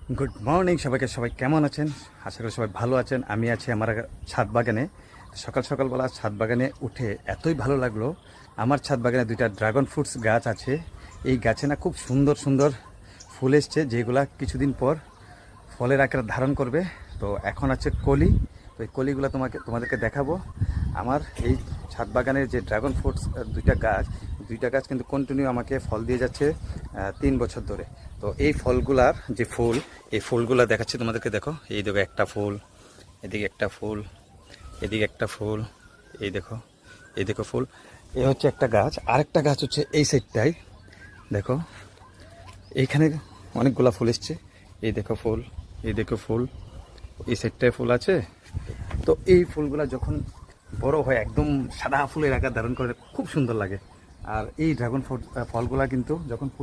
Good morning সবাইকে। সবাই কেমন আছেন? আশা করি সবাই ভালো আছেন। আমি আছি আমার ছাদ বাগানে। সকাল সকালবেলা ছাদ বাগানে উঠে এতই ভালো লাগলো। আমার ছাদ বাগানে দুইটা ড্রাগন ফ্রুটস গাছ আছে। এই গাছে না খুব সুন্দর সুন্দর ফুল এসছে, যেগুলা কিছুদিন পর ফলের আকার ধারণ করবে। তো এখন আছে কলি। তো এই কলিগুলো তোমাদেরকে দেখাবো। আমার এই ছাদ বাগানের যে ড্রাগন ফ্রুটস দুইটা গাছ কিন্তু কন্টিনিউ আমাকে ফল দিয়ে যাচ্ছে 3 বছর ধরে। তো এই ফলগুলার যে ফুল, এই ফুলগুলা দেখাচ্ছি তোমাদেরকে। দেখো, এই দেখো একটা ফুল, এদিকে একটা ফুল, এদিকে একটা ফুল, এই দেখো ফুল। এই হচ্ছে একটা গাছ। আরেকটা গাছ হচ্ছে এই সাইডটাই। দেখো, এইখানে অনেকগুলা ফুল এসছে। এই দেখো ফুল, এই দেখো ফুল, এই সাইডটায় ফুল আছে। তো এই ফুলগুলা যখন বড় হয় একদম সাদা ফুলের আকার ধারণ করে, খুব সুন্দর লাগে। আর এই ড্রাগন ফলগুলা কিন্তু যখন